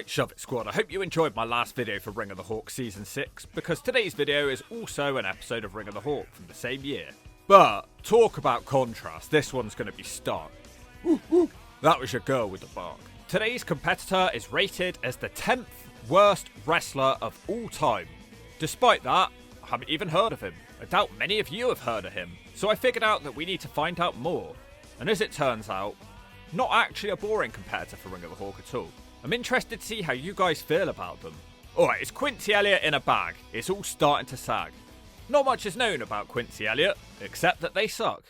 Alright Shove It Squad, I hope you enjoyed my last video for Ring of the Hawk Season 6, because today's video is also an episode of Ring of the Hawk from the same year. But, talk about contrast, this one's going to be stark. That was your girl with the bark. Today's competitor is rated as the 10th worst wrestler of all time. Despite that, I haven't even heard of him. I doubt many of you have heard of him, so I figured out that we need to find out more. And as it turns out, not actually a boring competitor for Ring of the Hawk at all. I'm interested to see how you guys feel about them. Alright, it's Quincy Elliott in a bag. It's all starting to sag. Not much is known about Quincy Elliott, except that they suck.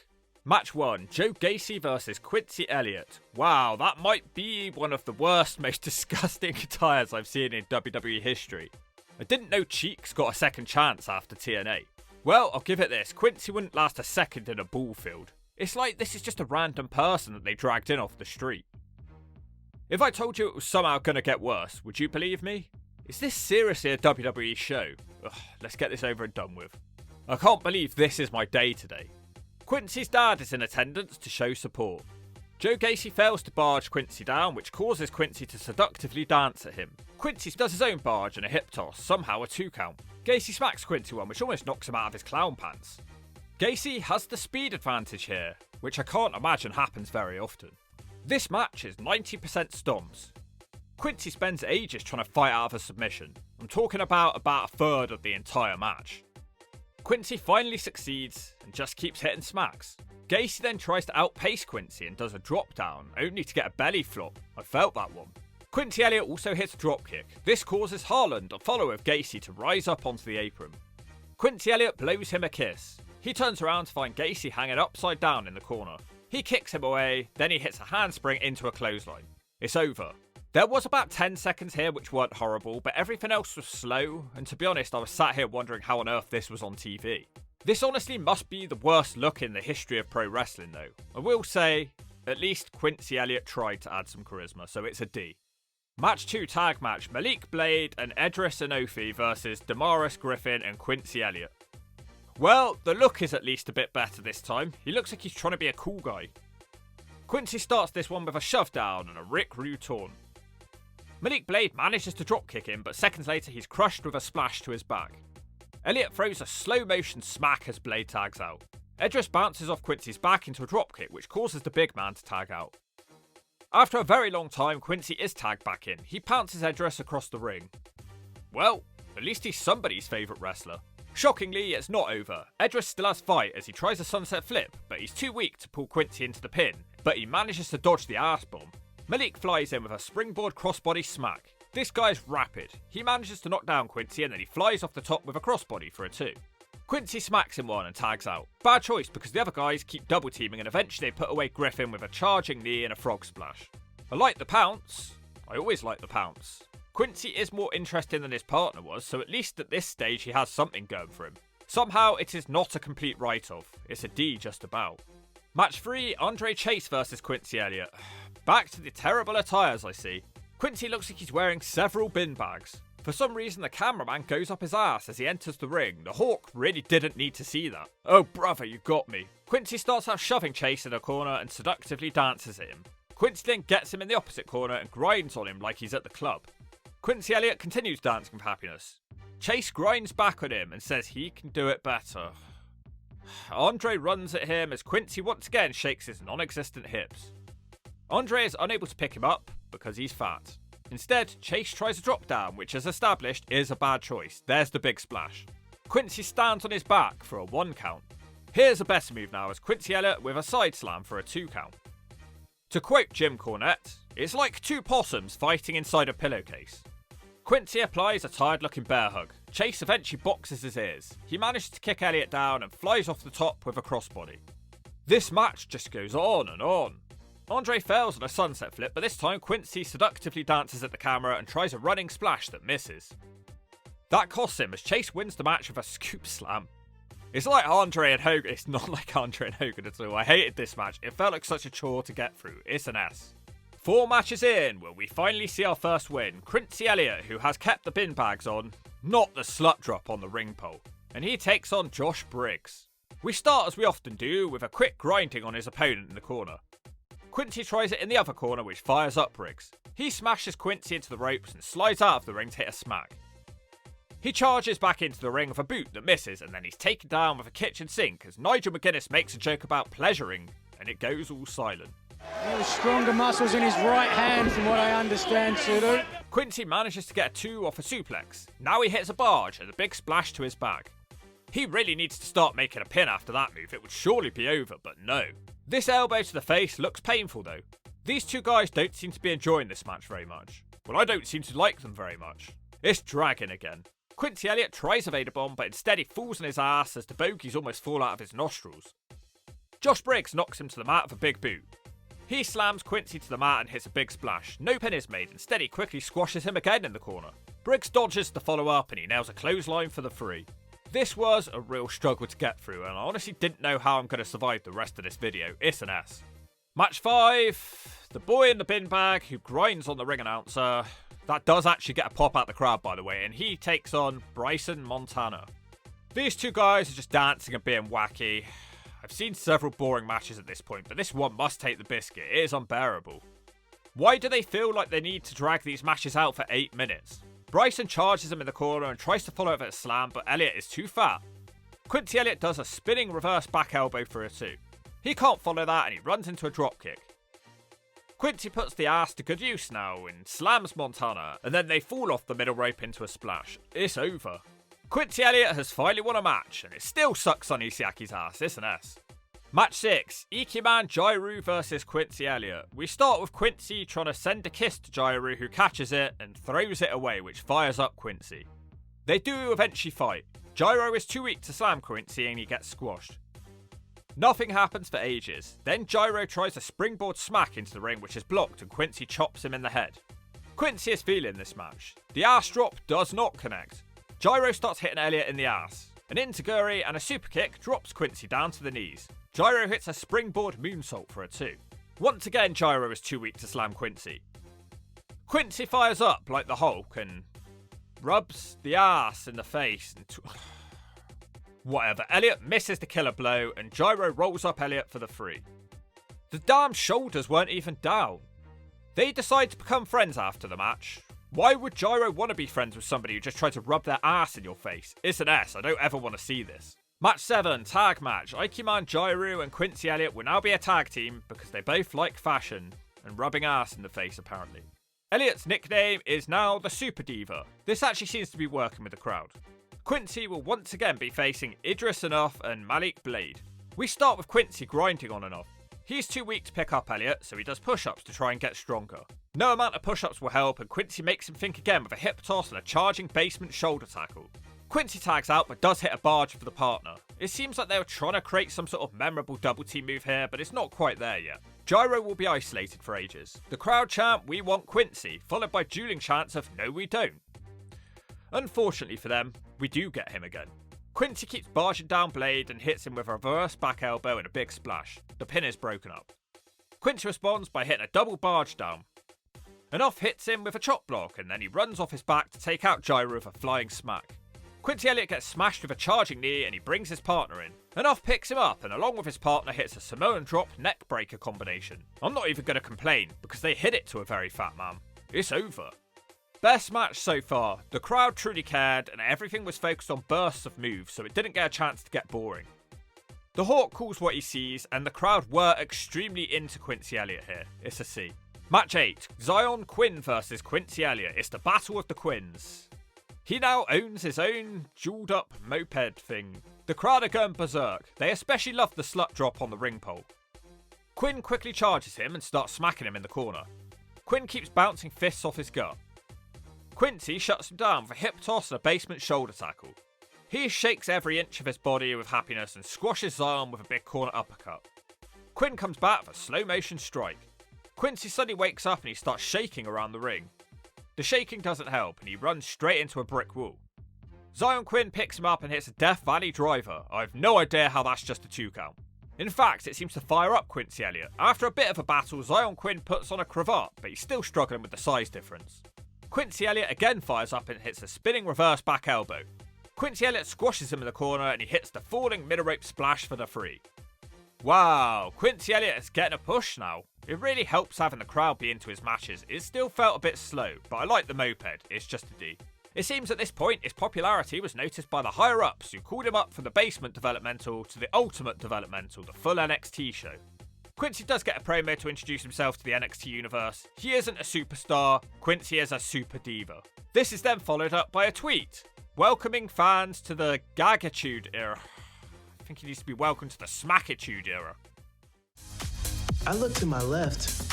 Match 1, Joe Gacy versus Quincy Elliott. Wow, that might be one of the worst, most disgusting attires I've seen in WWE history. I didn't know Cheeks got a second chance after TNA. Well, I'll give it this, Quincy wouldn't last a second in a ball field. It's like this is just a random person that they dragged in off the street. If I told you it was somehow gonna get worse, would you believe me? Is this seriously a WWE show? Ugh, let's get this over and done with. I can't believe this is my day today. Quincy's dad is in attendance to show support. Joe Gacy fails to barge Quincy down, which causes Quincy to seductively dance at him. Quincy does his own barge and a hip toss, somehow a 2 count. Gacy smacks Quincy one, which almost knocks him out of his clown pants. Gacy has the speed advantage here, which I can't imagine happens very often. This match is 90% stomps. Quincy spends ages trying to fight out of a submission. I'm talking about a third of the entire match. Quincy finally succeeds and just keeps hitting smacks. Gacy then tries to outpace Quincy and does a drop down, only to get a belly flop. I felt that one. Quincy Elliott also hits a drop kick. This causes Harland, a follower of Gacy, to rise up onto the apron. Quincy Elliott blows him a kiss. He turns around to find Gacy hanging upside down in the corner. He kicks him away, then he hits a handspring into a clothesline. It's over. There was about 10 seconds here which weren't horrible, but everything else was slow, and to be honest I was sat here wondering how on earth this was on TV. This honestly must be the worst look in the history of pro wrestling though. I will say, at least Quincy Elliott tried to add some charisma, so it's a D. Match 2 tag match, Malik Blade and Edris Enofi versus Damaris Griffin and Quincy Elliott. Well, the look is at least a bit better this time. He looks like he's trying to be a cool guy. Quincy starts this one with a shove down and a Rick Rude taunt. Malik Blade manages to dropkick him, but seconds later he's crushed with a splash to his back. Elliott throws a slow motion smack as Blade tags out. Edris bounces off Quincy's back into a dropkick, which causes the big man to tag out. After a very long time, Quincy is tagged back in. He pounces Edris across the ring. Well, at least he's somebody's favourite wrestler. Shockingly, it's not over. Edris still has fight as he tries a sunset flip, but he's too weak to pull Quincy into the pin, but he manages to dodge the arse bomb. Malik flies in with a springboard crossbody smack. This guy's rapid. He manages to knock down Quincy and then he flies off the top with a crossbody for a 2. Quincy smacks him one and tags out. Bad choice because the other guys keep double teaming and eventually they put away Griffin with a charging knee and a frog splash. I like the pounce. I always like the pounce. Quincy is more interesting than his partner was, so at least at this stage he has something going for him. Somehow it is not a complete write-off. It's a D just about. Match 3, Andre Chase versus Quincy Elliott. Back to the terrible attires I see. Quincy looks like he's wearing several bin bags. For some reason the cameraman goes up his ass as he enters the ring. The Hawk really didn't need to see that. Oh brother, you got me. Quincy starts out shoving Chase in a corner and seductively dances at him. Quincy then gets him in the opposite corner and grinds on him like he's at the club. Quincy Elliott continues dancing with happiness. Chase grinds back on him and says he can do it better. Andre runs at him as Quincy once again shakes his non-existent hips. Andre is unable to pick him up because he's fat. Instead, Chase tries a drop down, which as established is a bad choice. There's the big splash. Quincy stands on his back for a 1 count. Here's a better move now as Quincy Elliott with a side slam for a 2 count. To quote Jim Cornette, it's like 2 possums fighting inside a pillowcase. Quincy applies a tired looking bear hug. Chase eventually boxes his ears. He manages to kick Elliott down and flies off the top with a crossbody. This match just goes on and on. Andre fails on a sunset flip, but this time Quincy seductively dances at the camera and tries a running splash that misses. That costs him as Chase wins the match with a scoop slam. It's like Andre and Hogan. It's not like Andre and Hogan at all. I hated this match. It felt like such a chore to get through. It's an S. 4 matches in, will we finally see our first win? Quincy Elliott, who has kept the bin bags on, not the slut drop on the ring pole, and he takes on Josh Briggs. We start as we often do, with a quick grinding on his opponent in the corner. Quincy tries it in the other corner, which fires up Briggs. He smashes Quincy into the ropes and slides out of the ring to hit a smack. He charges back into the ring with a boot that misses, and then he's taken down with a kitchen sink as Nigel McGuinness makes a joke about pleasuring, and it goes all silent. Stronger muscles in his right hand from what I understand, Sudo. Quincy manages to get a 2 off a suplex. Now he hits a barge and a big splash to his back. He really needs to start making a pin after that move, it would surely be over, but no. This elbow to the face looks painful though. These two guys don't seem to be enjoying this match very much. Well, I don't seem to like them very much. It's dragging again. Quincy Elliott tries a Vader bomb, but instead he falls on his ass as the bogies almost fall out of his nostrils. Josh Briggs knocks him to the mat with a big boot. He slams Quincy to the mat and hits a big splash. No pin is made, instead he quickly squashes him again in the corner. Briggs dodges the follow up and he nails a clothesline for the 3. This was a real struggle to get through, and I honestly didn't know how I'm going to survive the rest of this video. It's an S. Match 5. The boy in the bin bag who grinds on the ring announcer. That does actually get a pop out the crowd, by the way, and he takes on Bryson Montana. These two guys are just dancing and being wacky. I've seen several boring matches at this point, but this one must take the biscuit. It is unbearable. Why do they feel like they need to drag these matches out for 8 minutes? Bryson charges him in the corner and tries to follow it with a slam, but Elliott is too fat. Quincy Elliott does a spinning reverse back elbow for a 2. He can't follow that and he runs into a dropkick. Quincy puts the ass to good use now and slams Montana, and then they fall off the middle rope into a splash. It's over. Quincy Elliott has finally won a match, and it still sucks on Ishiaki's ass. It's an S. Match 6, Ikemen Jiro versus Quincy Elliott. We start with Quincy trying to send a kiss to Jiro, who catches it and throws it away, which fires up Quincy. They do eventually fight. Jiro is too weak to slam Quincy and he gets squashed. Nothing happens for ages. Then Jiro tries a springboard smack into the ring, which is blocked, and Quincy chops him in the head. Quincy is feeling this match. The ass drop does not connect. Jiro starts hitting Elliott in the ass. An enziguri and a super kick drops Quincy down to the knees. Jiro hits a springboard moonsault for a 2. Once again, Jiro is too weak to slam Quincy. Quincy fires up like the Hulk and rubs the ass in the face. Whatever, Elliott misses the killer blow and Jiro rolls up Elliott for the 3. The damn shoulders weren't even down. They decide to become friends after the match. Why would Jiro want to be friends with somebody who just tried to rub their ass in your face? It's an S, I don't ever want to see this. Match 7, tag match. Ikemen, Jiro and Quincy Elliott will now be a tag team because they both like fashion and rubbing ass in the face apparently. Elliott's nickname is now the Super Diva. This actually seems to be working with the crowd. Quincy will once again be facing Idris Enough and Malik Blade. We start with Quincy grinding on Enough. He's too weak to pick up Elliott, so he does push-ups to try and get stronger. No amount of push-ups will help, and Quincy makes him think again with a hip toss and a charging basement shoulder tackle. Quincy tags out but does hit a barge for the partner. It seems like they were trying to create some sort of memorable double team move here, but it's not quite there yet. Jiro will be isolated for ages. The crowd chant, "We want Quincy," followed by dueling chants of "No we don't." Unfortunately for them, we do get him again. Quincy keeps barging down Blade and hits him with a reverse back elbow and a big splash. The pin is broken up. Quincy responds by hitting a double barge down. Enough hits him with a chop block and then he runs off his back to take out Jiro with a flying smack. Quincy Elliott gets smashed with a charging knee and he brings his partner in. Enough picks him up and along with his partner hits a Samoan drop neck breaker combination. I'm not even going to complain because they hit it to a very fat man. It's over. Best match so far. The crowd truly cared and everything was focused on bursts of moves, so it didn't get a chance to get boring. The Hawk calls what he sees and the crowd were extremely into Quincy Elliott here. It's a C. Match 8. Xyon Quinn versus Quincy Elliott. It's the battle of the Quins. He now owns his own jeweled up moped thing. The crowd are going berserk. They especially love the slut drop on the ring pole. Quinn quickly charges him and starts smacking him in the corner. Quinn keeps bouncing fists off his gut. Quincy shuts him down with a hip toss and a basement shoulder tackle. He shakes every inch of his body with happiness and squashes Xyon with a big corner uppercut. Quinn comes back for a slow motion strike. Quincy suddenly wakes up and he starts shaking around the ring. The shaking doesn't help and he runs straight into a brick wall. Xyon Quinn picks him up and hits a Death Valley driver. I have no idea how that's just a 2 count. In fact, it seems to fire up Quincy Elliott. After a bit of a battle, Xyon Quinn puts on a cravat, but he's still struggling with the size difference. Quincy Elliott again fires up and hits a spinning reverse back elbow. Quincy Elliott squashes him in the corner and he hits the falling middle rope splash for the 3. Wow, Quincy Elliott is getting a push now. It really helps having the crowd be into his matches. It still felt a bit slow, but I like the moped, it's just a D. It seems at this point his popularity was noticed by the higher ups who called him up from the basement developmental to the ultimate developmental, the full NXT show. Quincy does get a promo to introduce himself to the NXT universe. He isn't a superstar, Quincy is a super diva. This is then followed up by a tweet, welcoming fans to the Gagitude era. I think he needs to be welcomed to the Smackitude era. I look to my left.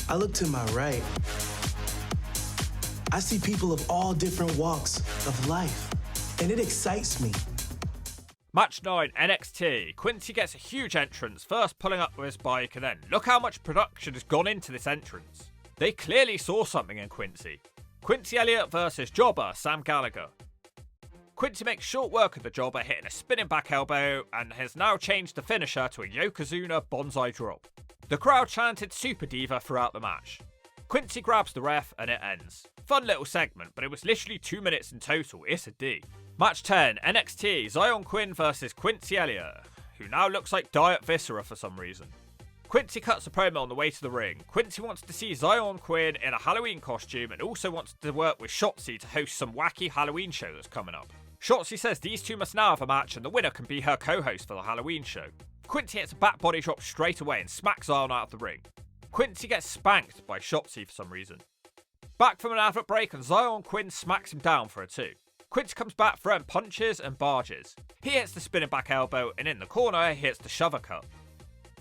I look to my right. I see people of all different walks of life, and it excites me. Match 9, NXT. Quincy gets a huge entrance, first pulling up with his bike, and then look how much production has gone into this entrance. They clearly saw something in Quincy. Quincy Elliott versus Jobber, Sam Gallagher. Quincy makes short work of the Jobber, hitting a spinning back elbow, and has now changed the finisher to a Yokozuna Bonsai Drop. The crowd chanted Super Diva throughout the match. Quincy grabs the ref, and it ends. Fun little segment, but it was literally 2 minutes in total, it's a D. Match 10, NXT, Xyon Quinn versus Quincy Elliott, who now looks like Diet Viscera for some reason. Quincy cuts a promo on the way to the ring. Quincy wants to see Xyon Quinn in a Halloween costume and also wants to work with Shotzi to host some wacky Halloween show that's coming up. Shotzi says these two must now have a match and the winner can be her co-host for the Halloween show. Quincy hits a back body drop straight away and smacks Xyon out of the ring. Quincy gets spanked by Shotzi for some reason. Back from an advert break and Xyon Quinn smacks him down for a 2. Quincy comes back throwing punches and barges. He hits the spinning back elbow and in the corner he hits the shover cut.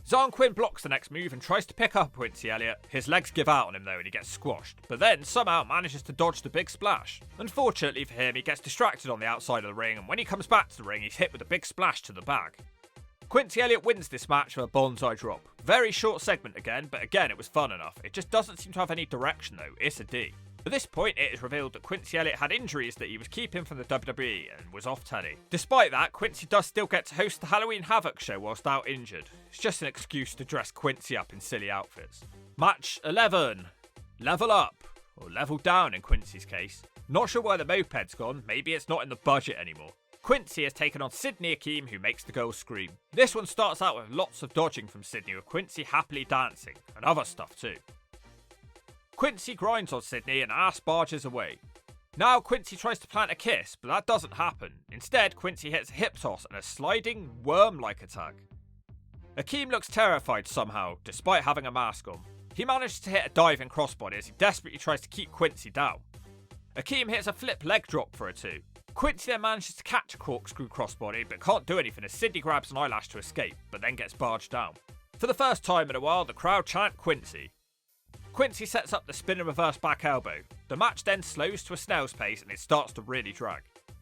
Xyon Quinn blocks the next move and tries to pick up Quincy Elliott. His legs give out on him though and he gets squashed, but then somehow manages to dodge the big splash. Unfortunately for him, he gets distracted on the outside of the ring, and when he comes back to the ring he's hit with a big splash to the back. Quincy Elliott wins this match with a bonsai drop. Very short segment again, but again it was fun enough. It just doesn't seem to have any direction though, it's a D. At this point, it is revealed that Quincy Elliott had injuries that he was keeping from the WWE and was off telly. Despite that, Quincy does still get to host the Halloween Havoc show whilst out injured. It's just an excuse to dress Quincy up in silly outfits. Match 11. Level up. Or level down in Quincy's case. Not sure where the moped's gone, maybe it's not in the budget anymore. Quincy has taken on Sydney Ikemen, who makes the girls scream. This one starts out with lots of dodging from Sydney, with Quincy happily dancing, and other stuff too. Quincy grinds on Sydney and ass barges away. Now Quincy tries to plant a kiss, but that doesn't happen. Instead, Quincy hits a hip toss and a sliding worm-like attack. Ikemen looks terrified somehow, despite having a mask on. He manages to hit a diving crossbody as he desperately tries to keep Quincy down. Ikemen hits a flip leg drop for a 2. Quincy then manages to catch a corkscrew crossbody, but can't do anything as Sydney grabs an eyelash to escape, but then gets barged down. For the first time in a while, the crowd chant Quincy. Quincy sets up the spin and reverse back elbow. The match then slows to a snail's pace and it starts to really drag.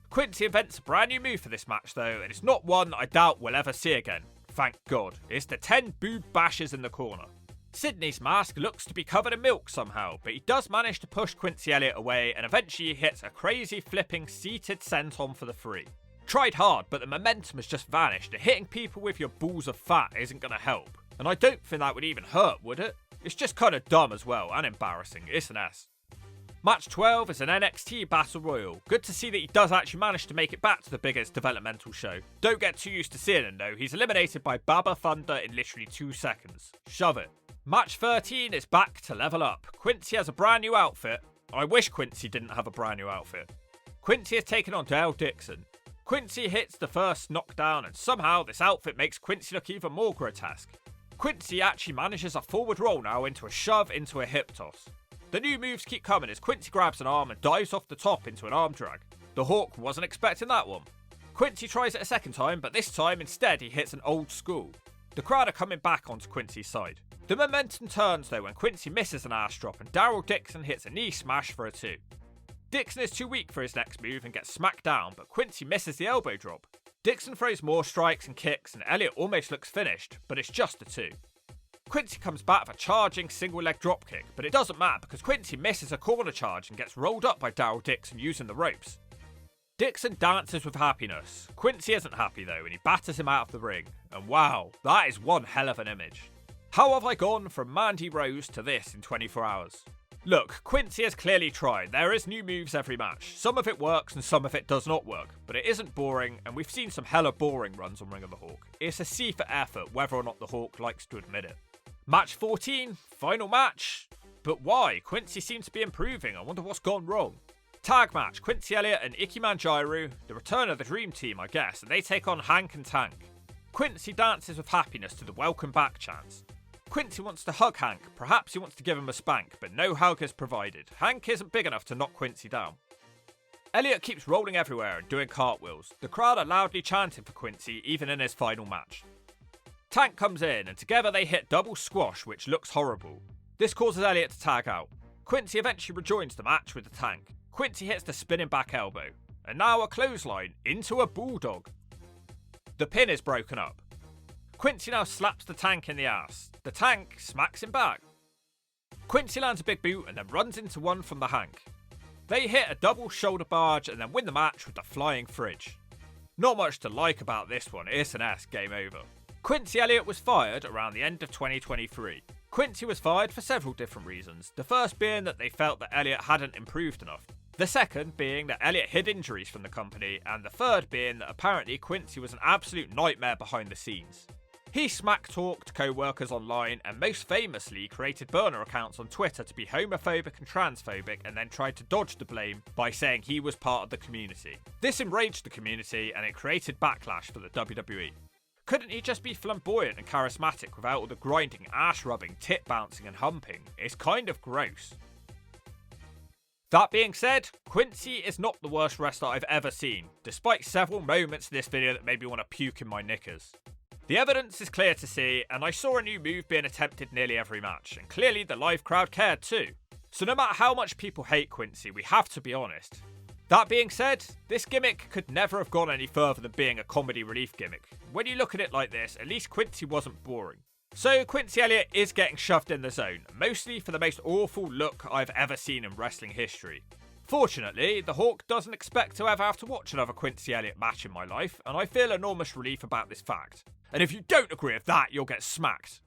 Quincy invents a brand new move for this match though, and it's not one I doubt we'll ever see again. Thank God. It's the 10 boob bashes in the corner. Sydney's mask looks to be covered in milk somehow, but he does manage to push Quincy Elliott away and eventually he hits a crazy flipping seated senton for the 3. Tried hard, but the momentum has just vanished, and hitting people with your balls of fat isn't going to help. And I don't think that would even hurt, would it? It's just kind of dumb as well, and embarrassing, it's an S. Match 12 is an NXT Battle Royal. Good to see that he does actually manage to make it back to the biggest developmental show. Don't get too used to seeing him though, he's eliminated by Baba Thunder in literally 2 seconds. Shove it. Match 13 is back to level up. Quincy has a brand new outfit. I wish Quincy didn't have a brand new outfit. Quincy has taken on Kale Dixon. Quincy hits the first knockdown and somehow this outfit makes Quincy look even more grotesque. Quincy actually manages a forward roll now into a shove into a hip toss. The new moves keep coming as Quincy grabs an arm and dives off the top into an arm drag. The Hawk wasn't expecting that one. Quincy tries it a second time, but this time instead he hits an old school. The crowd are coming back onto Quincy's side. The momentum turns though when Quincy misses an ass drop and Daryl Dixon hits a knee smash for a 2. Dixon is too weak for his next move and gets smacked down, but Quincy misses the elbow drop. Dixon throws more strikes and kicks and Elliott almost looks finished, but it's just a 2. Quincy comes back with a charging single leg dropkick, but it doesn't matter because Quincy misses a corner charge and gets rolled up by Daryl Dixon using the ropes. Dixon dances with happiness. Quincy isn't happy though and he batters him out of the ring, and wow, that is one hell of an image. How have I gone from Mandy Rose to this in 24 hours? Look, Quincy has clearly tried. There is new moves every match. Some of it works and some of it does not work, but it isn't boring, and we've seen some hella boring runs on Ring of the Hawk. It's a C for effort, whether or not the Hawk likes to admit it. Match 14, final match. But why? Quincy seems to be improving. I wonder what's gone wrong. Tag match, Quincy Elliott and Ikemen Jiro, the return of the Dream Team I guess, and they take on Hank and Tank. Quincy dances with happiness to the welcome back chants. Quincy wants to hug Hank, perhaps he wants to give him a spank, but no hug is provided. Hank isn't big enough to knock Quincy down. Elliott keeps rolling everywhere and doing cartwheels. The crowd are loudly chanting for Quincy even in his final match. Tank comes in and together they hit double squash which looks horrible. This causes Elliott to tag out. Quincy eventually rejoins the match with the Tank. Quincy hits the spinning back elbow. And now a clothesline into a bulldog. The pin is broken up. Quincy now slaps the Tank in the ass. The Tank smacks him back. Quincy lands a big boot and then runs into one from the Hank. They hit a double shoulder barge and then win the match with the flying fridge. Not much to like about this one, it's an S, game over. Quincy Elliott was fired around the end of 2023. Quincy was fired for several different reasons, the first being that they felt that Elliott hadn't improved enough. The second being that Elliott hid injuries from the company, and the third being that apparently Quincy was an absolute nightmare behind the scenes. He smack-talked co-workers online and most famously created burner accounts on Twitter to be homophobic and transphobic and then tried to dodge the blame by saying he was part of the community. This enraged the community and it created backlash for the WWE. Couldn't he just be flamboyant and charismatic without all the grinding, ass-rubbing, tit-bouncing and humping? It's kind of gross. That being said, Quincy is not the worst wrestler I've ever seen, despite several moments in this video that made me want to puke in my knickers. The evidence is clear to see, and I saw a new move being attempted nearly every match, and clearly the live crowd cared too. So no matter how much people hate Quincy, we have to be honest. That being said, this gimmick could never have gone any further than being a comedy relief gimmick. When you look at it like this, at least Quincy wasn't boring. So Quincy Elliott is getting shoved in the zone, mostly for the most awful look I've ever seen in wrestling history. Fortunately, the Hawk doesn't expect to ever have to watch another Quincy Elliott match in my life, and I feel enormous relief about this fact. And if you don't agree with that, you'll get smacked.